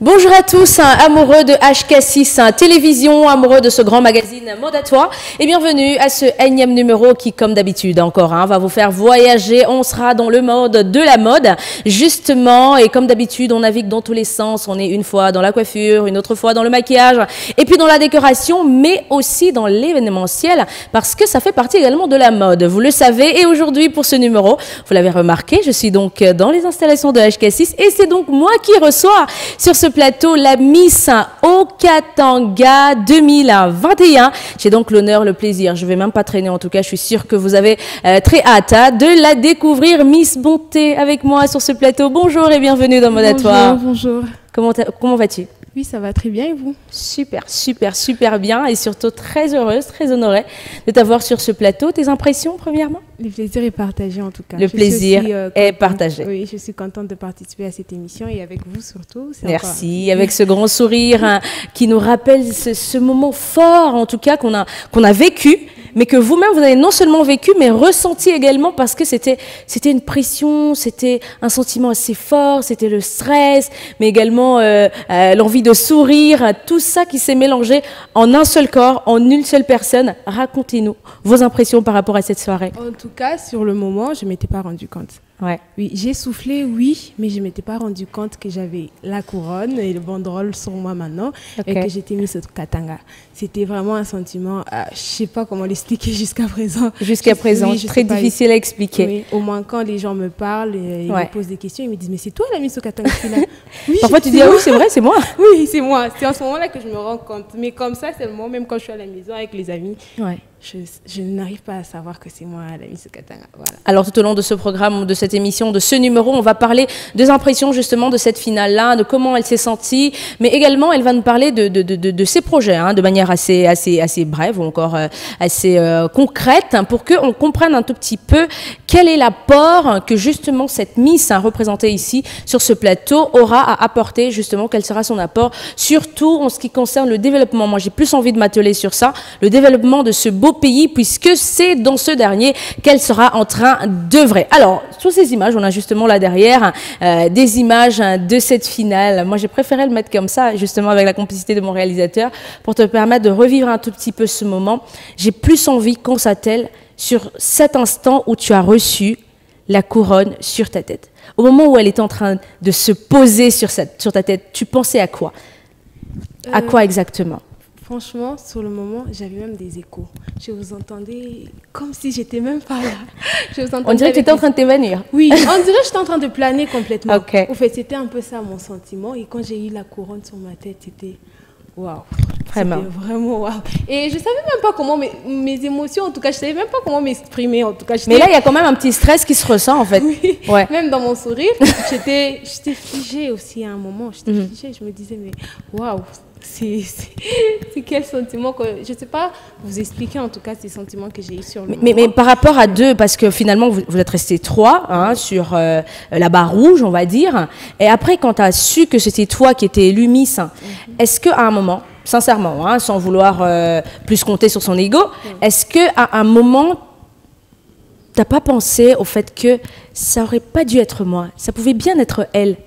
Bonjour à tous, amoureux de HK6 Télévision, amoureux de ce grand magazine Mode à toi, et bienvenue à ce énième numéro qui, comme d'habitude encore, va vous faire voyager. On sera dans le mode de la mode, justement, et comme d'habitude, on navigue dans tous les sens. On est une fois dans la coiffure, une autre fois dans le maquillage, et puis dans la décoration, mais aussi dans l'événementiel, parce que ça fait partie également de la mode, vous le savez. Et aujourd'hui, pour ce numéro, vous l'avez remarqué, je suis donc dans les installations de HK6, et c'est donc moi qui reçois sur ce plateau la Miss Okatanga 2021. J'ai donc l'honneur, le plaisir, je ne vais même pas traîner en tout cas, je suis sûre que vous avez très hâte de la découvrir. Miss Bonté avec moi sur ce plateau. Bonjour et bienvenue dans Mode à toi. Bonjour. Comment vas-tu? Oui, ça va très bien et vous? Super, super, super bien et surtout très heureuse, très honorée de t'avoir sur ce plateau. Tes impressions premièrement? Le plaisir est partagé en tout cas. Le plaisir est partagé. Oui, je suis contente de participer à cette émission et avec vous surtout. Merci, encore... avec ce grand sourire qui nous rappelle ce moment fort en tout cas qu'on a vécu, mais que vous-même vous avez non seulement vécu mais ressenti également, parce que c'était une pression, c'était un sentiment assez fort, c'était le stress, mais également l'envie de sourire, tout ça qui s'est mélangé en un seul corps, en une seule personne. Racontez-nous vos impressions par rapport à cette soirée. En tout cas, sur le moment, je ne m'étais pas rendu compte. Ouais. Oui, j'ai soufflé, oui, mais je ne m'étais pas rendu compte que j'avais la couronne et le banderole sur moi maintenant, et que j'étais mise au Katanga. C'était vraiment un sentiment, je ne sais pas comment l'expliquer jusqu'à présent. Jusqu'à présent, oui, très difficile à expliquer. Oui, au moins quand les gens me parlent, ils me posent des questions, ils me disent, mais c'est toi la Miss Okatanga là? Oui, parfois tu dis, ah oui, c'est vrai, c'est moi. Oui, c'est moi. C'est en ce moment-là que je me rends compte. Mais comme ça, seulement, même quand je suis à la maison avec les amis, je n'arrive pas à savoir que c'est moi la Miss Okatanga. Voilà. Alors tout au long de ce programme, de cette émission, de ce numéro, on va parler des impressions justement de cette finale-là, de comment elle s'est sentie, mais également elle va nous parler de ses projets, de manière assez brève ou encore assez concrète, pour qu'on comprenne un tout petit peu quel est l'apport que justement cette Miss représentée ici sur ce plateau aura à apporter, justement quel sera son apport, surtout en ce qui concerne le développement. Moi j'ai plus envie de m'atteler sur ça, le développement de ce beau pays, puisque c'est dans ce dernier qu'elle sera en train d'œuvrer. Alors, sur ces images, on a justement là derrière des images de cette finale. Moi, j'ai préféré le mettre comme ça, justement avec la complicité de mon réalisateur, pour te permettre de revivre un tout petit peu ce moment. J'ai plus envie qu'on s'attelle sur cet instant où tu as reçu la couronne sur ta tête. Au moment où elle est en train de se poser sur ta tête, tu pensais à quoi? À quoi exactement? Franchement, sur le moment, j'avais même des échos. Je vous entendais comme si j'étais même pas là. On dirait que tu étais en train de t'évanouir. Oui, on dirait que j'étais en train de planer complètement. Okay. En fait, c'était un peu ça mon sentiment. Et quand j'ai eu la couronne sur ma tête, c'était waouh. Vraiment. C'était vraiment waouh. Et je savais même pas comment mes émotions, en tout cas, je savais même pas comment m'exprimer. En tout cas, mais là, il y a quand même un petit stress qui se ressent en fait. Oui. Ouais. Même dans mon sourire, j'étais figée aussi à un moment. J'étais figée. Je me disais mais waouh. C'est quel sentiment que, je ne sais pas vous expliquer en tout cas ces sentiments que j'ai eu sur le moment. Mais par rapport à deux, parce que finalement vous êtes restés trois sur la barre rouge, on va dire, et après quand tu as su que c'était toi qui étais élue Miss, est-ce qu'à un moment, sincèrement, sans vouloir plus compter sur son ego, est-ce qu'à un moment tu n'as pas pensé au fait que ça n'aurait pas dû être moi, ça pouvait bien être elle?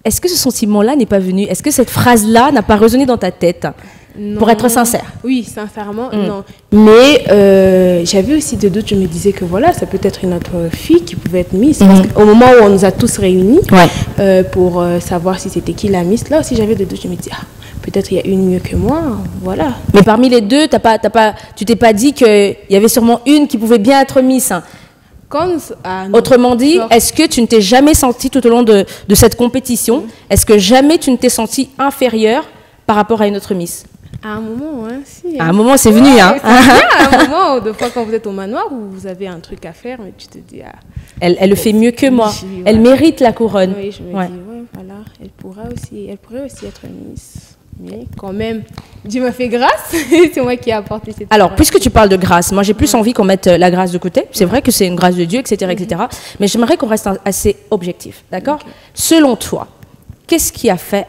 Est-ce que ce sentiment-là n'est pas venu? Est-ce que cette phrase-là n'a pas résonné dans ta tête? Non. Pour être sincère. Oui, sincèrement, non. Mais j'avais aussi des doutes. Je me disais que voilà, ça peut être une autre fille qui pouvait être Miss. Parce qu'au moment où on nous a tous réunis pour savoir si c'était qui la Miss, là aussi j'avais des doutes. Je me disais, peut-être il y a une mieux que moi, voilà. Mais parmi les deux, tu t'es pas dit qu'il y avait sûrement une qui pouvait bien être Miss? Autrement dit, est-ce que tu ne t'es jamais sentie tout au long de cette compétition, est-ce que jamais tu ne t'es sentie inférieure par rapport à une autre Miss? À un moment, si. À un moment, c'est venu, À un moment, deux fois quand vous êtes au manoir, où vous avez un truc à faire, mais tu te dis, elle le fait mieux que moi. Elle mérite la couronne. Oui, je me dis, voilà, elle pourrait aussi être Miss. Mais quand même, Dieu m'a fait grâce, c'est moi qui ai apporté cette... Alors, puisque tu parles de grâce, moi j'ai plus envie qu'on mette la grâce de côté. C'est vrai que c'est une grâce de Dieu, etc. etc. Mais j'aimerais qu'on reste assez objectif, d'accord? Selon toi, qu'est-ce qui a fait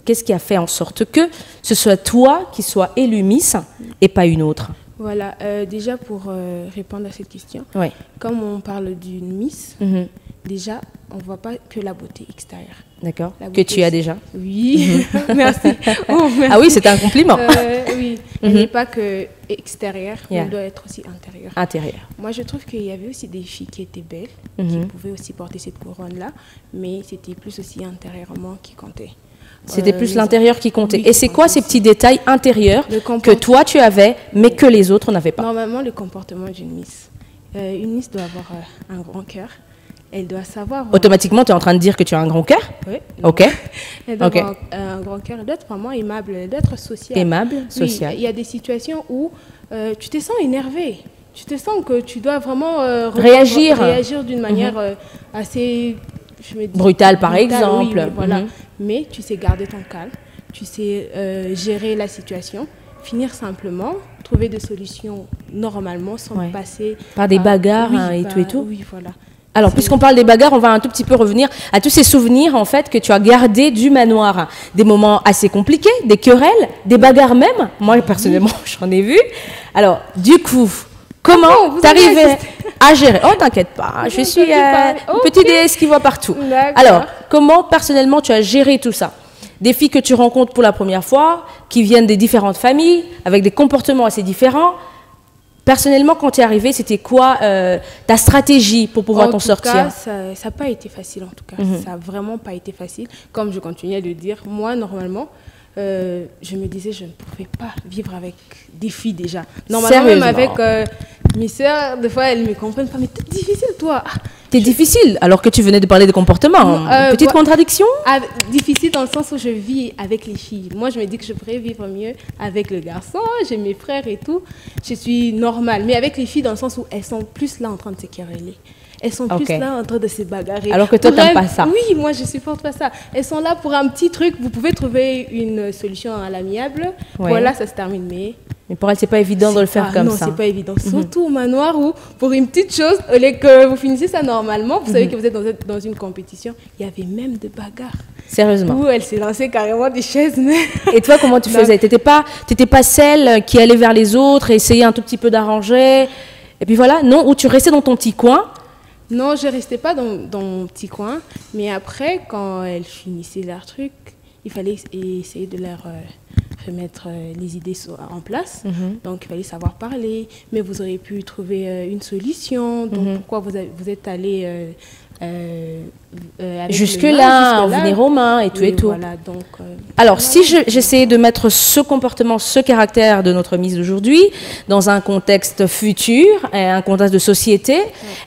qu'est-ce qui a fait en sorte que ce soit toi qui sois élue Miss et pas une autre? Voilà, déjà pour répondre à cette question, comme on parle d'une Miss, déjà, on ne voit pas que la beauté extérieure. D'accord. Que tu as déjà. Oui, merci. Oh, merci. Ah oui, c'était un compliment. Oui, elle n'est pas que extérieure, mais elle doit être aussi intérieure. Intérieure. Moi, je trouve qu'il y avait aussi des filles qui étaient belles, qui pouvaient aussi porter cette couronne-là, mais c'était plus aussi intérieurement qui comptait. C'était plus l'intérieur qui comptait. Oui, et c'est quoi ces petits détails intérieurs que toi tu avais, mais que les autres n'avaient pas? Normalement, le comportement d'une Miss. Une Miss doit avoir un grand cœur. Elle doit savoir... Automatiquement, tu es en train de dire que tu as un grand cœur? Oui. Ok. Elle doit avoir un grand cœur. Elle doit être vraiment aimable. Elle doit être sociale. Aimable, sociale. Oui, il y a des situations où tu te sens énervé. Tu te sens que tu dois vraiment réagir d'une manière assez... brutale, par exemple. Oui, voilà. Mais tu sais garder ton calme. Tu sais gérer la situation. Finir simplement, trouver des solutions normalement sans passer par des bagarres et tout. Oui, voilà. Alors, puisqu'on parle des bagarres, on va un tout petit peu revenir à tous ces souvenirs, en fait, que tu as gardés du manoir. Des moments assez compliqués, des querelles, des bagarres même. Moi, personnellement, j'en ai vu. Alors, du coup, comment t'arrivais à gérer? Oh, t'inquiète pas, je suis une petite déesse qui voit partout. Alors, comment, personnellement, tu as géré tout ça? Des filles que tu rencontres pour la première fois, qui viennent des différentes familles, avec des comportements assez différents. Personnellement, quand tu es arrivée, c'était quoi ta stratégie pour pouvoir t'en sortir? En tout cas, ça n'a pas été facile, en tout cas. Ça n'a vraiment pas été facile. Comme je continuais de dire, moi, normalement, je me disais, je ne pouvais pas vivre avec des filles déjà. Normalement, même avec mes sœurs, des fois, elles ne me comprennent pas. Mais t'es difficile, toi. T'es difficile, alors que tu venais de parler de comportement. Petite contradiction? Difficile dans le sens où je vis avec les filles. Moi, je me dis que je pourrais vivre mieux avec le garçon. J'ai mes frères et tout. Je suis normale. Mais avec les filles, dans le sens où elles sont plus là en train de se quereller. Elles sont plus là en train de se bagarrer. Alors que toi, tu n'aimes pas ça. Oui, moi, je ne supporte pas ça. Elles sont là pour un petit truc. Vous pouvez trouver une solution à l'amiable. Voilà, ça se termine. Mais pour elle, c'est pas évident de le faire comme ça. Non, c'est pas évident. Surtout au manoir où, pour une petite chose, au lieu que vous finissez ça normalement, vous savez que vous êtes dans une compétition. Il y avait même des bagarres. Sérieusement? Où elle s'est lancée carrément des chaises. Et toi, comment tu faisais? T'étais pas celle qui allait vers les autres et essayait un tout petit peu d'arranger? Et puis voilà, non? Ou tu restais dans ton petit coin? Non, je restais pas dans mon petit coin. Mais après, quand elles finissaient leur truc, il fallait essayer de leur remettre les idées en place. Donc, il fallait savoir parler. Mais vous auriez pu trouver une solution. Donc, pourquoi vous êtes allé jusque-là, en venir aux mains et tout et tout. Voilà, donc, alors, si j'essayais de mettre ce comportement, ce caractère de notre Miss d'aujourd'hui dans un contexte futur, un contexte de société,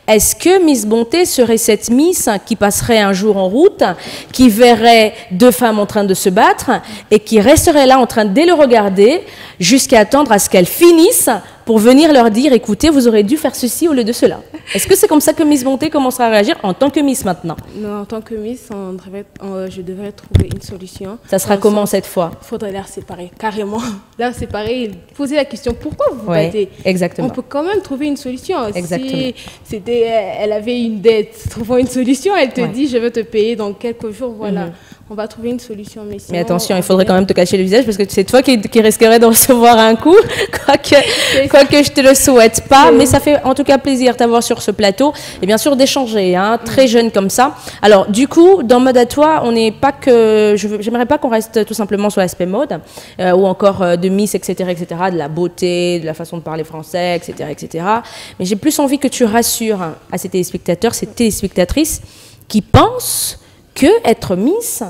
est-ce que Miss Bonté serait cette Miss qui passerait un jour en route, qui verrait deux femmes en train de se battre et qui resterait là en train de les regarder jusqu'à attendre à ce qu'elles finissent pour venir leur dire, écoutez, vous aurez dû faire ceci au lieu de cela? Est-ce que c'est comme ça que Miss Bonté commencera à réagir en tant que Miss maintenant? Non, en tant que Miss, je devrais trouver une solution. Ça sera comment cette fois? Il faudrait les séparer, carrément. Là, séparer et poser la question, pourquoi vous vous battez? Exactement. On peut quand même trouver une solution. Exactement. Si elle avait une dette, trouvons une solution, elle te dit, je vais te payer dans quelques jours, voilà. On va trouver une solution. Mais attention, il faudrait quand même te cacher le visage parce que c'est toi qui risquerais de recevoir un coup, quoique je te le souhaite pas. Mais ça fait en tout cas plaisir de t'avoir sur ce plateau et bien sûr d'échanger, très jeune comme ça. Alors du coup, dans Mode à toi, on n'est pas que... J'aimerais pas qu'on reste tout simplement sur l'aspect mode ou encore de Miss, etc., de la beauté, de la façon de parler français, etc. Mais j'ai plus envie que tu rassures à ces téléspectateurs, ces téléspectatrices qui pensent que être Miss,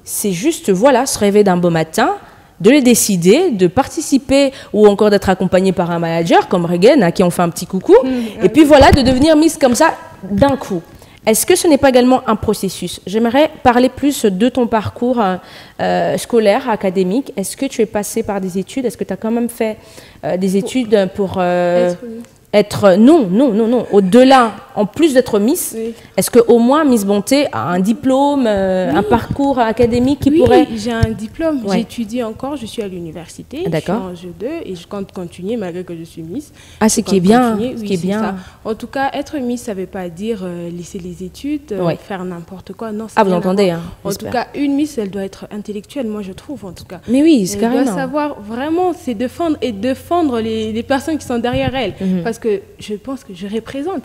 c'est juste, voilà, se réveiller d'un beau matin, de les décider, de participer ou encore d'être accompagné par un manager comme Regan, à qui on fait un petit coucou, et puis voilà, de devenir Miss comme ça d'un coup. Est-ce que ce n'est pas également un processus? J'aimerais parler plus de ton parcours scolaire, académique. Est-ce que tu es passé par des études? Est-ce que tu as quand même fait des études pour... Non. Au-delà, en plus d'être Miss, est-ce qu'au moins Miss Bonté a un diplôme, un parcours académique qui pourrait... Oui, j'ai un diplôme. J'étudie encore, je suis à l'université. D'accord. Je suis en G2 et je compte continuer malgré que je suis Miss. Ah, ce qui est bien. Ça. En tout cas, être Miss, ça ne veut pas dire laisser les études, faire n'importe quoi. Non, vous entendez, en tout cas, une Miss, elle doit être intellectuelle, moi je trouve en tout cas. Mais oui, c'est carrément. Elle doit savoir vraiment, c'est défendre les personnes qui sont derrière elle. Parce que je pense que je représente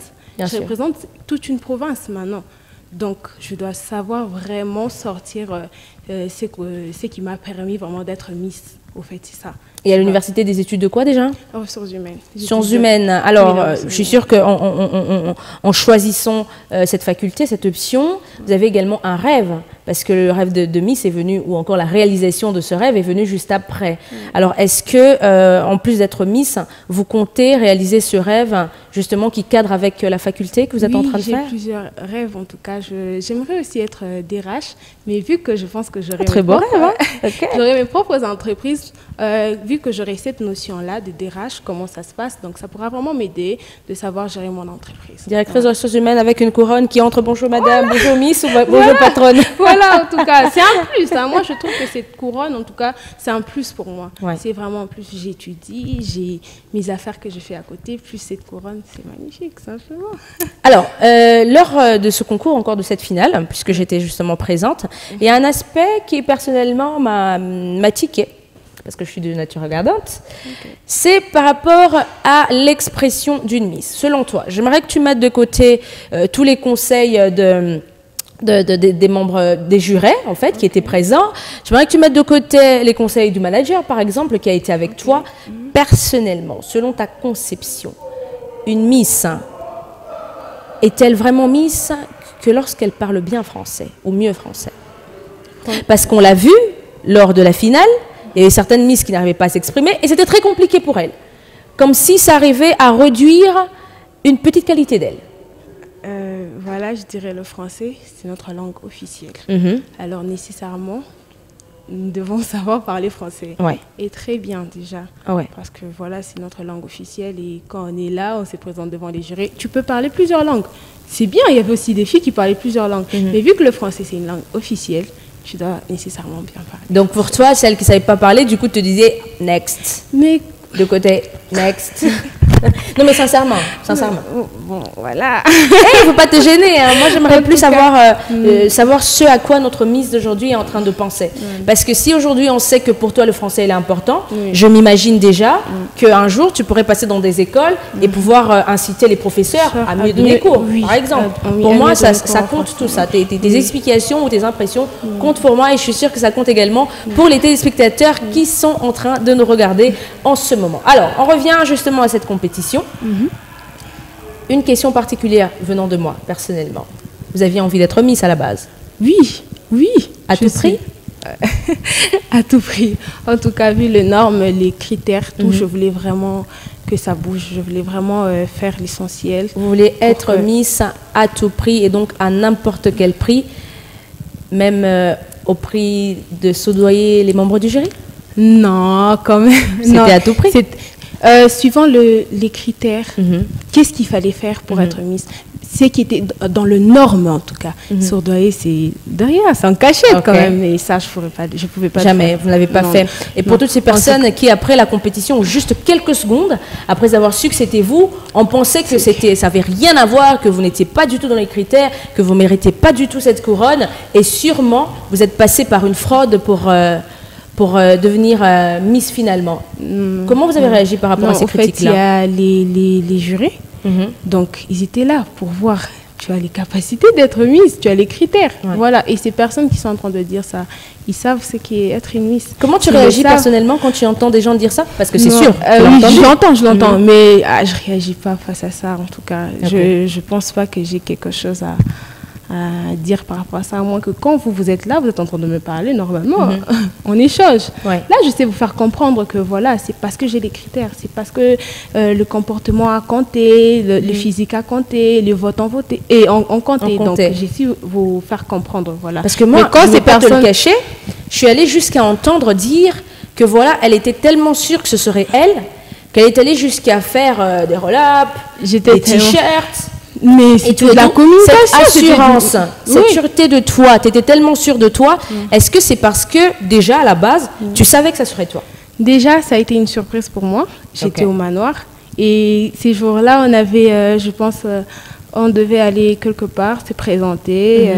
toute une province maintenant. Donc, je dois savoir vraiment sortir ce qui m'a permis vraiment d'être Miss. Au fait, c'est ça. Et à l'université des études de quoi déjà? Sciences humaines. Sciences humaines. Alors, je suis sûre qu'en choisissant cette faculté, cette option, vous avez également un rêve. Parce que le rêve de Miss est venu, ou encore la réalisation de ce rêve est venue juste après. Alors, est-ce que, en plus d'être Miss, vous comptez réaliser ce rêve, justement, qui cadre avec la faculté que vous êtes en train de faire? Oui, j'ai plusieurs rêves, en tout cas. J'aimerais aussi être DRH, mais vu que je pense que j'aurai mes propres entreprises, vu que j'aurai cette notion-là de DRH, comment ça se passe, donc ça pourra vraiment m'aider de savoir gérer mon entreprise. Directrice des ressources humaines avec une couronne qui entre bonjour madame, bonjour Miss ou bonjour patronne. Voilà, en tout cas, c'est un plus. Hein. Moi, je trouve que cette couronne, en tout cas, c'est un plus pour moi. Ouais. C'est vraiment un plus. J'étudie, j'ai mes affaires que je fais à côté, plus cette couronne, c'est magnifique, simplement. Alors, lors de ce concours, encore de cette finale, puisque j'étais justement présente, il y a un aspect qui, personnellement, m'a tiqué, parce que je suis de nature regardante, c'est par rapport à l'expression d'une Miss. Selon toi, j'aimerais que tu mettes de côté tous les conseils des membres des jurés, en fait, qui étaient présents. J'aimerais que tu mettes de côté les conseils du manager, par exemple, qui a été avec toi. Personnellement, selon ta conception, une Miss est-elle vraiment Miss que lorsqu'elle parle bien français, ou mieux français? Parce qu'on l'a vu, lors de la finale, il y avait certaines Miss qui n'arrivaient pas à s'exprimer, et c'était très compliqué pour elles. Comme si ça arrivait à réduire une petite qualité d'elle. Voilà, je dirais le français, c'est notre langue officielle. Alors nécessairement, nous devons savoir parler français. Ouais. Et très bien déjà. Ouais. Parce que voilà, c'est notre langue officielle et quand on est là, on se présente devant les jurés. Tu peux parler plusieurs langues. C'est bien, il y avait aussi des filles qui parlaient plusieurs langues. Mais vu que le français, c'est une langue officielle, tu dois nécessairement bien parler. Donc pour toi, celle qui ne savait pas parler, du coup, te disait « next ». Mais de côté « next ». Non mais sincèrement. Bon, voilà. Il ne faut pas te gêner. Hein. Moi, j'aimerais plus savoir ce à quoi notre Miss d'aujourd'hui est en train de penser. Parce que si aujourd'hui, on sait que pour toi, le français il est important, je m'imagine déjà qu'un jour, tu pourrais passer dans des écoles et pouvoir inciter les professeurs à mieux donner cours, par exemple. Pour moi, ça compte tout ça. Tes explications ou tes impressions comptent pour moi et je suis sûre que ça compte également pour les téléspectateurs qui sont en train de nous regarder en ce moment. Alors, on revient justement à cette compétition. Une question particulière venant de moi, personnellement. Vous aviez envie d'être Miss à la base? Oui. À tout prix? À tout prix. En tout cas, vu les normes, les critères, tout, je voulais vraiment que ça bouge. Je voulais vraiment faire l'essentiel. Vous voulez être Miss à tout prix et donc à n'importe quel prix, même au prix de soudoyer les membres du jury? Non, quand même. C'était à tout prix? Suivant les critères, qu'est-ce qu'il fallait faire pour être Miss? Ce qui était dans le norme, en tout cas. Soudoyer, c'est derrière, c'est en cachette quand même. Et ça, je ne pouvais pas Jamais, faire. vous ne l'avez pas fait. Et pour toutes ces personnes qui, après la compétition, juste quelques secondes, après avoir su que c'était vous, on pensait que ça n'avait rien à voir, que vous n'étiez pas du tout dans les critères, que vous ne méritez pas du tout cette couronne. Et sûrement, vous êtes passé par une fraude pour devenir Miss finalement. Comment vous avez réagi par rapport à ces critiques-là? En fait, il y a les jurés. Donc, ils étaient là pour voir, tu as les capacités d'être Miss, tu as les critères. Voilà. Et ces personnes qui sont en train de dire ça, ils savent ce qu'est être une Miss. Comment tu réagis personnellement quand tu entends des gens dire ça? Parce que c'est sûr. Oui, je l'entends. Mais je ne réagis pas face à ça, en tout cas. Je ne pense pas que j'ai quelque chose à dire par rapport à ça, à moins que quand vous êtes là, vous êtes en train de me parler, normalement, on échange. Là, je sais vous faire comprendre que voilà, c'est parce que j'ai les critères, c'est parce que le comportement a compté, le physique a compté, les votes ont voté, et ont compté. Donc, j'ai su vous faire comprendre, voilà. Parce que moi, quand je ne vais pas te le cacher, je suis allée jusqu'à entendre dire que voilà, elle était tellement sûre que ce serait elle, qu'elle est allée jusqu'à faire des roll-ups, des t-shirts. Mais c'était de la communication, cette assurance, cette sûreté de toi, tu étais tellement sûre de toi. Est-ce que c'est parce que déjà à la base, tu savais que ça serait toi? Déjà, ça a été une surprise pour moi. J'étais au manoir et ces jours-là, on avait, je pense, on devait aller quelque part, se présenter.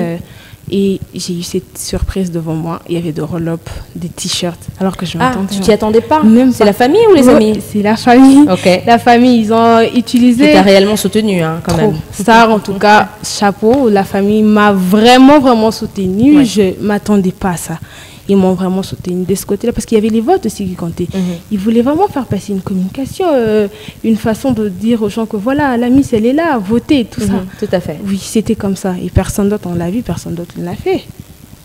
Et j'ai eu cette surprise devant moi. Il y avait des roll-up, des t-shirts, alors que je m'attendais. Tu t'y attendais pas? C'est Même la famille ou les amis? C'est la famille. Ok. La famille, ils ont utilisé... Tu t'as réellement soutenu, hein, quand même. Star, en tout cas, chapeau. La famille m'a vraiment, vraiment soutenue. Je ne m'attendais pas à ça. Ils m'ont vraiment soutenu de ce côté-là, parce qu'il y avait les votes aussi qui comptaient. Ils voulaient vraiment faire passer une communication, une façon de dire aux gens que voilà, la Miss, elle est là, votez, tout ça. Tout à fait. Oui, c'était comme ça. Et personne d'autre, on l'a vu, personne d'autre ne l'a fait.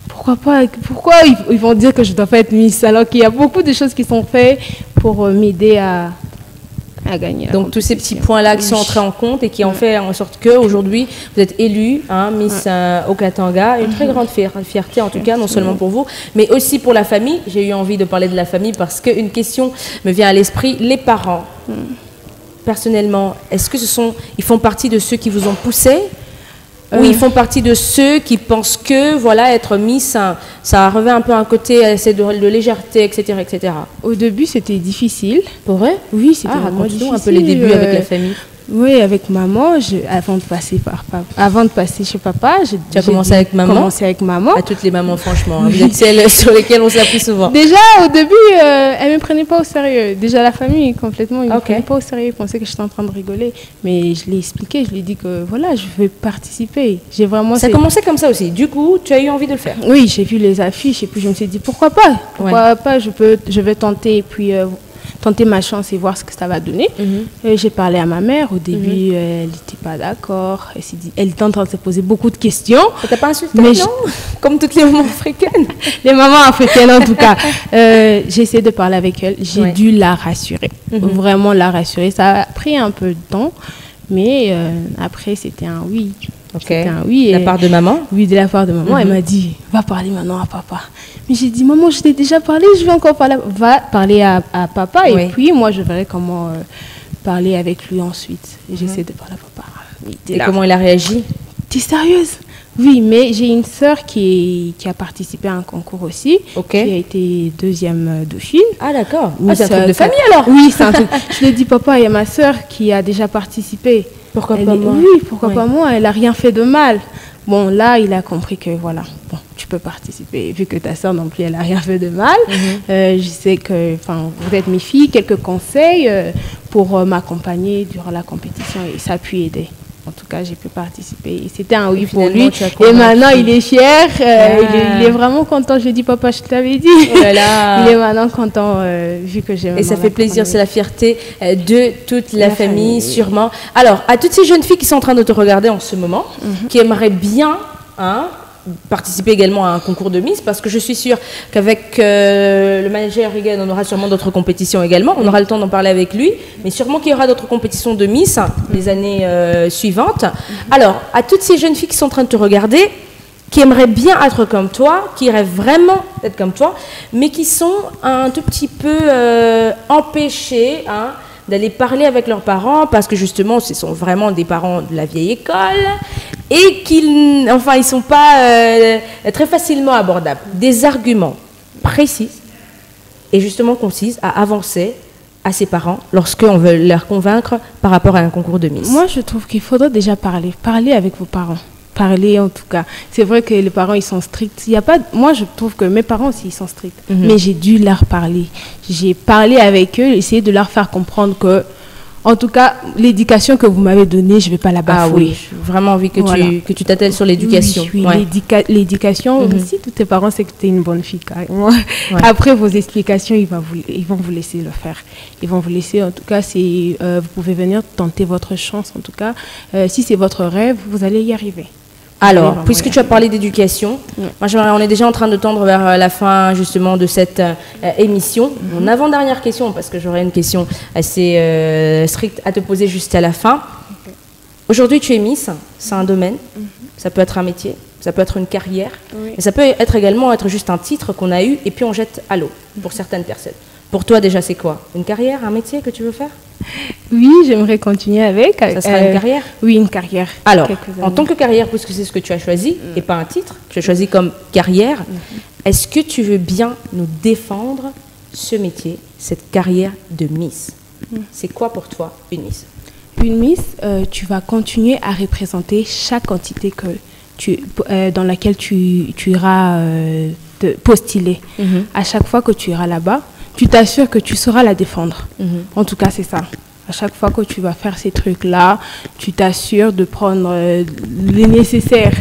Pourquoi pas? Pourquoi ils vont dire que je dois pas être Miss, alors qu'il y a beaucoup de choses qui sont faites pour m'aider à gagner. Donc tous ces petits points-là qui sont entrés en compte et qui ont fait en sorte qu'aujourd'hui, vous êtes élue, hein, Miss Okatanga. Une très grande fierté en tout cas, non seulement pour vous, mais aussi pour la famille. J'ai eu envie de parler de la famille parce qu'une question me vient à l'esprit. Les parents, personnellement, est-ce que ils font partie de ceux qui vous ont poussé? Oui, ils font partie de ceux qui pensent que voilà, être Miss, ça revêt un peu un côté de légèreté, etc., etc. Au début, c'était difficile. Pour vrai? Oui, c'était vraiment difficile. Un peu les débuts avec la famille. Oui, avec maman, avant de passer chez papa, tu as commencé avec maman? Commencé avec maman. À toutes les mamans, franchement. Hein. Vous êtes celles sur lesquelles on s'appuie souvent. Déjà, au début, elle ne me prenait pas au sérieux. Déjà, la famille, complètement, ils ne me prenaient pas au sérieux. Ils pensaient que j'étais en train de rigoler. Mais je l'ai expliqué, je lui ai dit que voilà, je veux participer. Ça a commencé comme ça aussi. Du coup, tu as eu envie de le faire? Oui, j'ai vu les affiches et puis je me suis dit pourquoi pas? Pourquoi pas, je vais tenter et puis... tenter ma chance et voir ce que ça va donner. J'ai parlé à ma mère. Au début, elle n'était pas d'accord. Elle était en train de se poser beaucoup de questions. Tu n'as pas insulté, non? Comme toutes les mamans africaines. Les mamans africaines, en tout cas. J'ai essayé de parler avec elle. J'ai dû la rassurer. Vraiment la rassurer. Ça a pris un peu de temps. Mais après, c'était un oui. Okay. Un oui. De la part de maman? Oui, de la part de maman. Elle m'a dit, va parler maintenant à papa. Mais j'ai dit, maman, je t'ai déjà parlé, je vais encore parler. Va parler à papa et puis moi, je verrai comment parler avec lui ensuite. J'essaie de parler à papa. Et comment il a réagi? T'es sérieuse? Oui, mais j'ai une sœur qui a participé à un concours aussi, qui a été deuxième dauphine. Ah d'accord. C'est un truc de famille alors? Oui, c'est un truc. Je lui ai dit, papa, il y a ma sœur qui a déjà participé. Pourquoi pas moi? Oui, pourquoi pas moi? Elle n'a rien fait de mal. Bon, là, il a compris que voilà, bon, tu peux participer. Vu que ta sœur non plus, elle n'a rien fait de mal. Je sais que vous êtes mes filles, quelques conseils pour m'accompagner durant la compétition et ça a pu aider. En tout cas, j'ai pu participer. C'était un oui pour lui. Et maintenant, il est fier. Il est vraiment content. Je lui ai dit, papa, je t'avais dit. Il est maintenant content vu que j'ai... Et ça fait plaisir. C'est la fierté de toute la famille, sûrement. Alors, à toutes ces jeunes filles qui sont en train de te regarder en ce moment, qui aimeraient bien... participer également à un concours de Miss, parce que je suis sûre qu'avec le manager Regan, on aura sûrement d'autres compétitions également. On aura le temps d'en parler avec lui, mais sûrement qu'il y aura d'autres compétitions de Miss les années suivantes. Alors, à toutes ces jeunes filles qui sont en train de te regarder, qui aimeraient bien être comme toi, qui rêvent vraiment d'être comme toi, mais qui sont un tout petit peu empêchées d'aller parler avec leurs parents, parce que justement, ce sont vraiment des parents de la vieille école, et qu'ils ne sont pas très facilement abordables. Des arguments précis et justement concises à avancer à ses parents lorsqu'on veut leur convaincre par rapport à un concours de Miss. Moi, je trouve qu'il faudrait déjà parler avec vos parents. Parler en tout cas. C'est vrai que les parents, ils sont stricts. Moi, je trouve que mes parents aussi, ils sont stricts. Mais j'ai dû leur parler. J'ai parlé avec eux, essayé de leur faire comprendre que, en tout cas, l'éducation que vous m'avez donnée, je ne vais pas la bafouer. Ah oui, j'ai vraiment envie que tu t'attelles sur l'éducation. Oui, l'éducation, aussi, tous tes parents, c'est que tu es une bonne fille, carrément. Après, vos explications, ils vont vous laisser le faire. Ils vont vous laisser, en tout cas, vous pouvez venir tenter votre chance, en tout cas. Si c'est votre rêve, vous allez y arriver. Alors, puisque tu as parlé d'éducation, moi on est déjà en train de tendre vers la fin justement de cette émission. Mon avant-dernière question, parce que j'aurai une question assez stricte à te poser juste à la fin. Aujourd'hui, tu es Miss, c'est un domaine, ça peut être un métier, ça peut être une carrière, mais ça peut être également juste un titre qu'on a eu et puis on jette à l'eau pour certaines personnes. Pour toi déjà, c'est quoi? Une carrière, un métier que tu veux faire? Oui, j'aimerais continuer avec. Ça sera une carrière? Oui, une carrière. Alors, en tant que carrière, puisque c'est ce que tu as choisi, et pas un titre, tu as choisi comme carrière, est-ce que tu veux bien nous défendre ce métier, cette carrière de Miss? C'est quoi pour toi une Miss? Une Miss, tu vas continuer à représenter chaque entité que dans laquelle tu iras te postuler. À chaque fois que tu iras là-bas, tu t'assures que tu sauras la défendre. En tout cas, c'est ça. À chaque fois que tu vas faire ces trucs-là, tu t'assures de prendre les nécessaires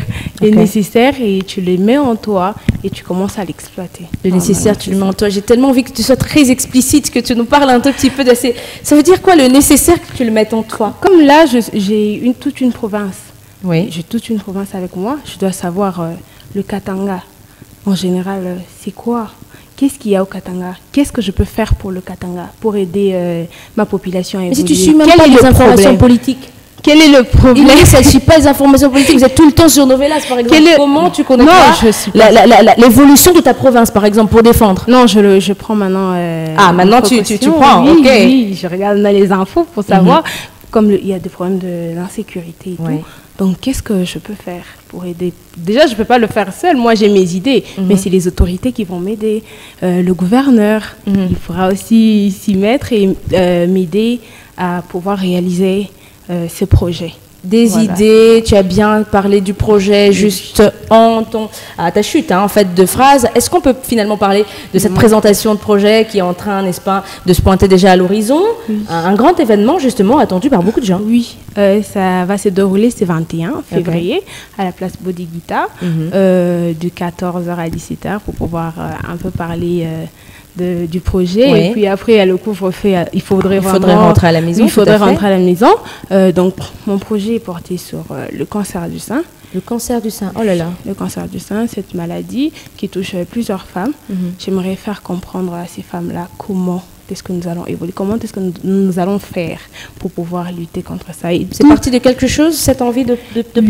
et tu les mets en toi et tu commences à l'exploiter. Le nécessaire, tu le mets en toi. J'ai tellement envie que tu sois très explicite, que tu nous parles un tout petit peu de ces... Ça veut dire quoi, le nécessaire, que tu le mettes en toi? Comme là, j'ai toute une province. Oui. J'ai toute une province avec moi. Je dois savoir le Katanga. En général, c'est quoi? Qu'est-ce qu'il y a au Katanga? Qu'est-ce que je peux faire pour le Katanga, pour aider ma population à évoluer? Mais si tu suis même pas les informations politiques, quel est le problème? Ça ne suit pas les informations politiques. Vous êtes tout le temps sur Novelas, par exemple. Comment tu connais l'évolution de ta province, par exemple, pour défendre? Non, je prends maintenant... maintenant tu prends, ok. Oui, je regarde les infos pour savoir, comme il y a des problèmes d'insécurité et tout. Donc, qu'est-ce que je peux faire pour aider? Déjà, je ne peux pas le faire seul. Moi, j'ai mes idées. Mais c'est les autorités qui vont m'aider. Le gouverneur, il faudra aussi s'y mettre et m'aider à pouvoir réaliser ce projet. Des idées, tu as bien parlé du projet juste à ta chute en fait de phrases. Est-ce qu'on peut finalement parler de cette présentation de projet qui est en train, n'est-ce pas, de se pointer déjà à l'horizon? Un grand événement justement attendu par beaucoup de gens. Oui, ça va se dérouler ce 21 février à la place Bodeguita de 14h à 17h pour pouvoir un peu parler du projet. Et puis après, il y a le couvre-feu, il faudrait rentrer à la maison. Il faudrait rentrer à la maison. Donc, mon projet est porté sur le cancer du sein. Le cancer du sein, oh là là. Le cancer du sein, cette maladie qui touche plusieurs femmes. J'aimerais faire comprendre à ces femmes-là comment est-ce que nous allons évoluer, comment est-ce que nous allons faire pour pouvoir lutter contre ça. C'est parti de quelque chose, cette envie de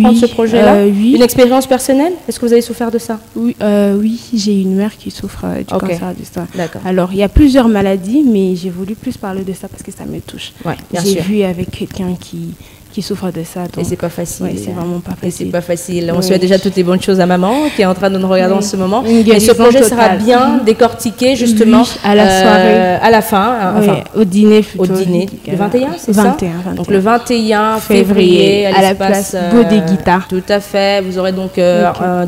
prendre ce projet-là? Une expérience personnelle? Est-ce que vous avez souffert de ça? Oui, j'ai une mère qui souffre du cancer du sein. Alors, il y a plusieurs maladies, mais j'ai voulu plus parler de ça parce que ça me touche. J'ai vu avec quelqu'un qui souffre de ça. Donc, et c'est pas facile. C'est vraiment pas facile. C'est pas facile. On souhaite déjà toutes les bonnes choses à maman qui est en train de nous regarder en ce moment. Et ce projet sera bien décortiqué justement à la soirée, à la fin, au dîner plutôt. Au dîner. Le 21, c'est 21. Donc le 21 février à la place Bodeguita. Tout à fait. Vous aurez donc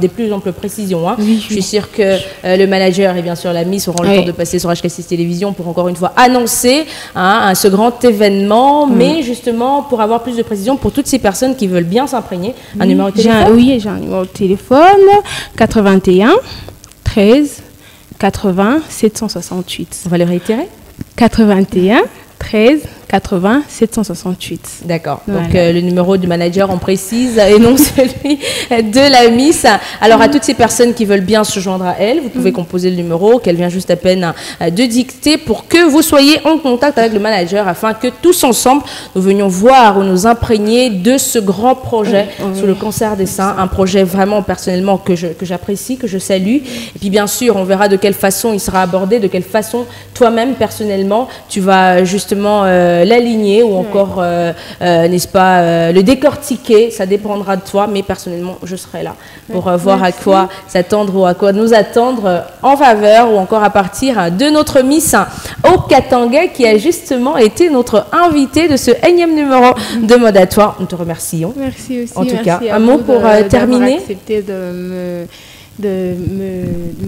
des plus amples précisions. Je suis sûre que le manager et bien sûr la Miss auront le temps de passer sur HK6 Télévision pour encore une fois annoncer ce grand événement, mais justement pour avoir plus de précisions pour toutes ces personnes qui veulent bien s'imprégner. Un numéro de téléphone? J'ai un numéro de téléphone 81 13 80 768. On va le réitérer? 81 13 80 768. D'accord. Donc le numéro du manager, on précise, et non celui de la Miss. Alors à toutes ces personnes qui veulent bien se joindre à elle, vous pouvez composer le numéro qu'elle vient juste à peine de dicter pour que vous soyez en contact avec le manager afin que tous ensemble nous venions voir ou nous imprégner de ce grand projet sur le cancer des seins. Un projet vraiment personnellement que j'apprécie, que je salue. Et puis bien sûr, on verra de quelle façon il sera abordé, de quelle façon toi-même personnellement tu vas justement l'aligner ou encore, n'est-ce pas, le décortiquer. Ça dépendra de toi, mais personnellement, je serai là pour voir à quoi s'attendre ou à quoi nous attendre en faveur ou encore à partir de notre Miss au Katanga qui a justement été notre invitée de ce énième numéro de Mode à toi. Nous te remercions. Merci aussi. En tout cas, un mot pour terminer. Accepté de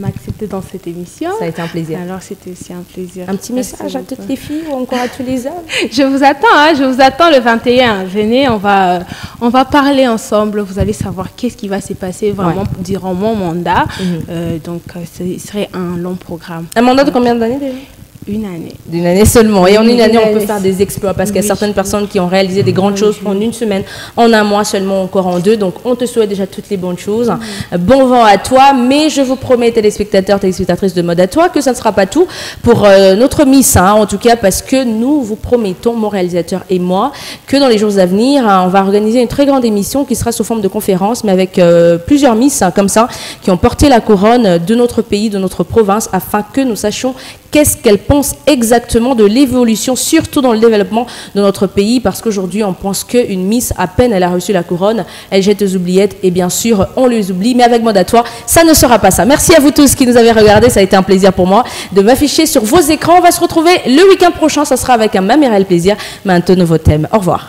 m'accepter dans cette émission. Ça a été un plaisir. Alors, c'était aussi un plaisir. Un petit message à toutes les filles ou encore à tous les hommes? Je vous attends le 21. Venez, on va parler ensemble. Vous allez savoir qu'est-ce qui va se passer vraiment durant mon mandat. Donc, ce serait un long programme. Un mandat de combien d'années déjà? Une année. D'une année seulement. Et en une année, on peut faire des exploits parce qu'il y a certaines personnes qui ont réalisé des grandes choses en une semaine, en un mois seulement, encore en deux. Donc, on te souhaite déjà toutes les bonnes choses. Bon vent à toi. Mais je vous promets, téléspectateurs, téléspectatrices de Mode à toi, que ça ne sera pas tout pour notre Miss. En tout cas, parce que nous vous promettons, mon réalisateur et moi, que dans les jours à venir, on va organiser une très grande émission qui sera sous forme de conférence, mais avec plusieurs Miss comme ça, qui ont porté la couronne de notre pays, de notre province, afin que nous sachions qu'est-ce qu'elles pensent exactement de l'évolution, surtout dans le développement de notre pays, parce qu'aujourd'hui, on pense qu'une Miss, à peine elle a reçu la couronne, elle jette aux oubliettes, et bien sûr, on les oublie, mais avec Mode à toi, ça ne sera pas ça. Merci à vous tous qui nous avez regardés, ça a été un plaisir pour moi de m'afficher sur vos écrans. On va se retrouver le week-end prochain, ça sera avec un même réel plaisir, mais un tout nouveau thème. Au revoir.